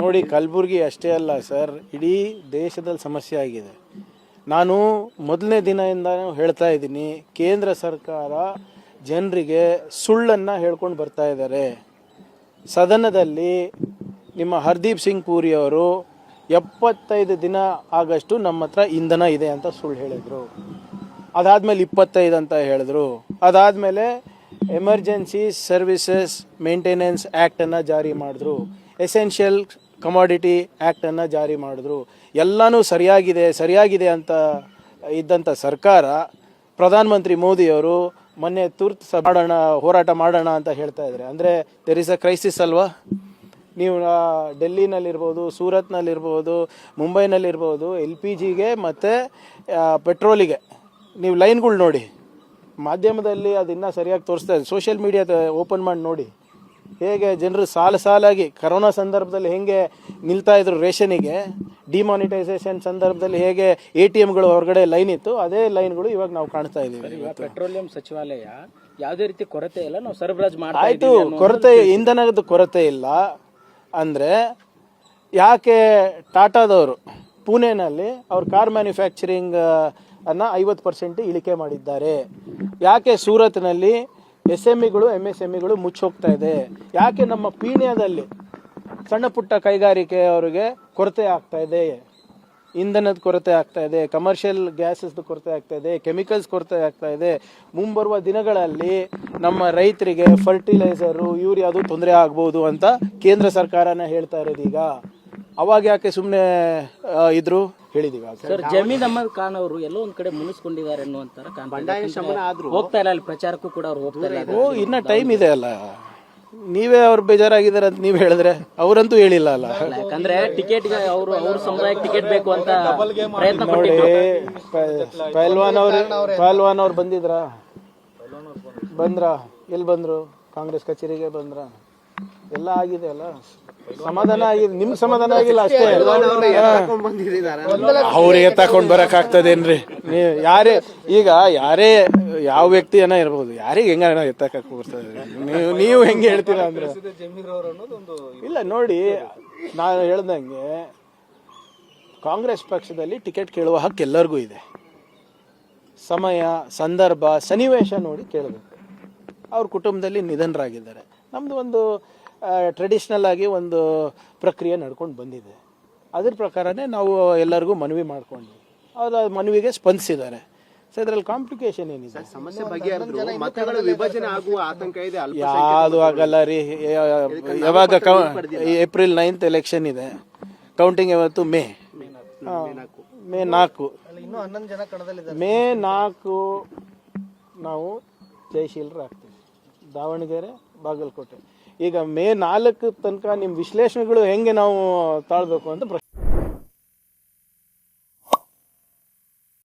ನೋಡಿ, ಕಲಬುರಗಿ ಅಷ್ಟೇ ಅಲ್ಲ ಸರ್, ಇಡೀ ದೇಶದಲ್ಲಿ ಸಮಸ್ಯೆ ಆಗಿದೆ. ನಾನು ಮೊದಲನೇ ದಿನದಿಂದ ಹೇಳ್ತಾ ಇದ್ದೀನಿ, ಕೇಂದ್ರ ಸರ್ಕಾರ ಜನರಿಗೆ ಸುಳ್ಳನ್ನು ಹೇಳ್ಕೊಂಡು ಬರ್ತಾ ಇದ್ದಾರೆ. ಸದನದಲ್ಲಿ ನಿಮ್ಮ ಹರ್ದೀಪ್ ಸಿಂಗ್ ಪೂರಿ ಅವರು 75 ದಿನ ಆಗಷ್ಟು ನಮ್ಮ ಹತ್ರ ಇಂಧನ ಇದೆ ಅಂತ ಸುಳ್ಳು ಹೇಳಿದರು. ಅದಾದಮೇಲೆ 25 ಅಂತ ಹೇಳಿದ್ರು. ಅದಾದಮೇಲೆ ಎಮರ್ಜೆನ್ಸಿ ಸರ್ವಿಸಸ್ ಮೇಂಟೆನೆನ್ಸ್ ಆ್ಯಕ್ಟನ್ನು ಜಾರಿ ಮಾಡಿದ್ರು. ಎಸೆನ್ಷಿಯಲ್ ಕಮಾಡಿಟಿ ಆ್ಯಕ್ಟನ್ನು ಜಾರಿ ಮಾಡಿದ್ರು. ಎಲ್ಲನೂ ಸರಿಯಾಗಿದೆ ಅಂತ ಇದ್ದಂಥ ಸರ್ಕಾರ, ಪ್ರಧಾನಮಂತ್ರಿ ಮೋದಿಯವರು ಮೊನ್ನೆ ತುರ್ತು ಹೋರಾಟ ಮಾಡೋಣ ಅಂತ ಹೇಳ್ತಾ ಇದ್ದಾರೆ. ಅಂದರೆ ದೇರ್ ಇಸ್ ಅ ಕ್ರೈಸಿಸ್ ಅಲ್ವಾ? ನೀವು ಡೆಲ್ಲಿನಲ್ಲಿರ್ಬೋದು, ಸೂರತ್ನಲ್ಲಿರ್ಬೋದು, ಮುಂಬೈನಲ್ಲಿರ್ಬೋದು, LPGಗೆ ಮತ್ತು ಪೆಟ್ರೋಲಿಗೆ ನೀವು ಲೈನ್ಗಳು ನೋಡಿ. ಮಾಧ್ಯಮದಲ್ಲಿ ಅದನ್ನು ಸರಿಯಾಗಿ ತೋರಿಸ್ತಾ ಇದೆ. ಸೋಷಿಯಲ್ ಮೀಡಿಯಾದ ಓಪನ್ ಮಾಡಿ ನೋಡಿ, ಹೇಗೆ ಜನರು ಸಾಲಾಗಿ ಕರೋನಾ ಸಂದರ್ಭದಲ್ಲಿ ಹೇಗೆ ನಿಲ್ತಾ ಇದ್ರು ರೇಷನಿಗೆ, ಡಿಮಾನಿಟೈಸೇಷನ್ ಸಂದರ್ಭದಲ್ಲಿ ಹೇಗೆ ATMಗಳು ಹೊರಗಡೆ ಲೈನ್ ಇತ್ತು, ಅದೇ ಲೈನ್ಗಳು ಇವಾಗ ನಾವು ಕಾಣ್ತಾ ಇದ್ದೀವಿ. ಪೆಟ್ರೋಲಿಯಂ ಸಚಿವಾಲಯ ಯಾವುದೇ ರೀತಿ ಕೊರತೆ ಇಲ್ಲ, ನಾವು ಸರಬರಾಜು ಮಾಡ್ತಾ ಆಯಿತು, ಕೊರತೆ ಇಂಧನದ ಕೊರತೆ ಇಲ್ಲ ಅಂದರೆ ಯಾಕೆ ಟಾಟಾದವರು ಪುಣೆನಲ್ಲಿ ಅವ್ರ ಕಾರ್ ಮ್ಯಾನುಫ್ಯಾಕ್ಚರಿಂಗ್ ಅನ್ನು 50% ಇಳಿಕೆ ಮಾಡಿದ್ದಾರೆ? ಯಾಕೆ ಸೂರತ್ನಲ್ಲಿ SMEಗಳು MSMEಗಳು ಮುಚ್ಚೋಗ್ತಾ ಇದೆ? ಯಾಕೆ ನಮ್ಮ ಪೀಣ್ಯದಲ್ಲಿ ಸಣ್ಣ ಪುಟ್ಟ ಕೈಗಾರಿಕೆ ಅವರಿಗೆ ಕೊರತೆ ಆಗ್ತಾ ಇದೆ? ಇಂಧನದ ಕೊರತೆ ಆಗ್ತಾ ಇದೆ, ಕಮರ್ಷಿಯಲ್ ಗ್ಯಾಸಸ್ದು ಕೊರತೆ ಆಗ್ತಾ ಇದೆ, ಕೆಮಿಕಲ್ಸ್ ಕೊರತೆ ಆಗ್ತಾ ಇದೆ. ಮುಂಬರುವ ದಿನಗಳಲ್ಲಿ ನಮ್ಮ ರೈತರಿಗೆ ಫರ್ಟಿಲೈಸರು, ಯೂರಿಯಾದು ತೊಂದರೆ ಆಗ್ಬೋದು ಅಂತ ಕೇಂದ್ರ ಸರ್ಕಾರನ ಹೇಳ್ತಾ ಇರೋದು. ಈಗ ಅವಾಗ ಯಾಕೆ ಸುಮ್ಮನೆ ಇದ್ರು ಹೇಳಿದೀವಿ ಸರ್. ಜಮೀರ್ ಅಹಮದ್ ಖಾನ್ ಅವರು ಎಲ್ಲೋ ಒಂದ್ ಕಡೆ ಮುನಿಸ್ಕೊಂಡಿದ್ದಾರೆ ಅನ್ನುವಂತರ ಹೋಗ್ತಾ ಇಲ್ಲ, ಅಲ್ಲಿ ಪ್ರಚಾರಕ್ಕೂ ಕೂಡ ಅವ್ರು ಹೋಗ್ತಾ ಇಲ್ಲ. ಇನ್ನ ಟೈಮ್ ಇದೆ ಅಲ್ಲ. ನೀವೇ ಅವ್ರು ಬೇಜಾರಾಗಿದ್ದಾರೆ ಅಂತ ನೀವ್ ಹೇಳಿದ್ರೆ, ಅವರಂತೂ ಹೇಳಿಲ್ಲ ಅಲ್ಲ. ಯಾಕಂದ್ರೆ ಟಿಕೆಟ್ ಅವ್ರ ಸಮುದಾಯಕ್ಕೆ ಟಿಕೆಟ್ ಬೇಕು ಅಂತ ಪ್ರಯತ್ನ ನೋಡಿ. ಪಹಲ್ವಾನ್ ಅವ್ರು ಬಂದ್ರ ಎಲ್ಲಿ ಬಂದ್ರು? ಕಾಂಗ್ರೆಸ್ ಕಚೇರಿಗೆ ಬಂದ್ರ? ಎಲ್ಲ ಆಗಿದೆ ಅಲ್ಲ, ಸಮಾಧಾನ ಆಗಿದೆ. ನಿಮ್ಗೆ ಸಮಾಧಾನ ಆಗಿಲ್ಲ ಅಷ್ಟೇ. ಅವ್ರಿಗೆ ತಕೊಂಡ್ ಬರಕ್ ಆಗ್ತದೇನ್ರಿ? ಯಾರೇ ಯಾವ ವ್ಯಕ್ತಿ ಏನೋ ಇರ್ಬೋದು, ಯಾರಿಗೆ ಹೆಂಗ ಎತ್ತಕ್ ಬರ್ತದೆ? ನೀವು ಹೆಂಗೆ ಹೇಳ್ತೀರಾ ಅಂದ್ರೆ ಇಲ್ಲ. ನೋಡಿ, ನಾನು ಹೇಳ್ದಂಗೆ ಕಾಂಗ್ರೆಸ್ ಪಕ್ಷದಲ್ಲಿ ಟಿಕೆಟ್ ಕೇಳುವ ಹಕ್ಕು ಎಲ್ಲರಿಗೂ ಇದೆ. ಸಮಯ, ಸಂದರ್ಭ, ಸನ್ನಿವೇಶ ನೋಡಿ ಕೇಳಬೇಕು. ಅವ್ರ ಕುಟುಂಬದಲ್ಲಿ ನಿಧನರಾಗಿದ್ದಾರೆ. ನಮ್ದು ಒಂದು ಟ್ರೆಡಿಷ್ನಲ್ ಆಗಿ ಒಂದು ಪ್ರಕ್ರಿಯೆ ನಡ್ಕೊಂಡು ಬಂದಿದೆ. ಅದ್ರ ಪ್ರಕಾರನೇ ನಾವು ಎಲ್ಲರಿಗೂ ಮನವಿ ಮಾಡ್ಕೊಂಡ್ವಿ. ಅವ್ರು ಮನವಿಗೆ ಸ್ಪಂದಿಸಿದ್ದಾರೆ. ಸೊ ಇದರಲ್ಲಿ ಕಾಂಪ್ಲಿಕೇಶನ್ ಏನಿದೆ? ಮತಗಳ ವಿಭಜನೆ ಆಗುವ ಆತಂಕ ಇದೆ. ಯಾವುದು ಆಗಲ್ಲ ರೀ. ಯಾವಾಗ ಏಪ್ರಿಲ್ 9th ಎಲೆಕ್ಷನ್ ಇದೆ. ಕೌಂಟಿಂಗ್ ಯಾವತ್ತು? ಮೇ 4. ಮೇ 4 ನಾವು ಜಯಶೀಲರಾಗ್ತೀವಿ. ದಾವಣಗೆರೆ, ಬಾಗಲಕೋಟೆ. ಈಗ ಮೇ 4 ತನಕ ನಿಮ್ಮ ವಿಶ್ಲೇಷಣೆಗಳು ಹೆಂಗೆ ನಾವು ತಾಳ್ಬೇಕು ಅಂತ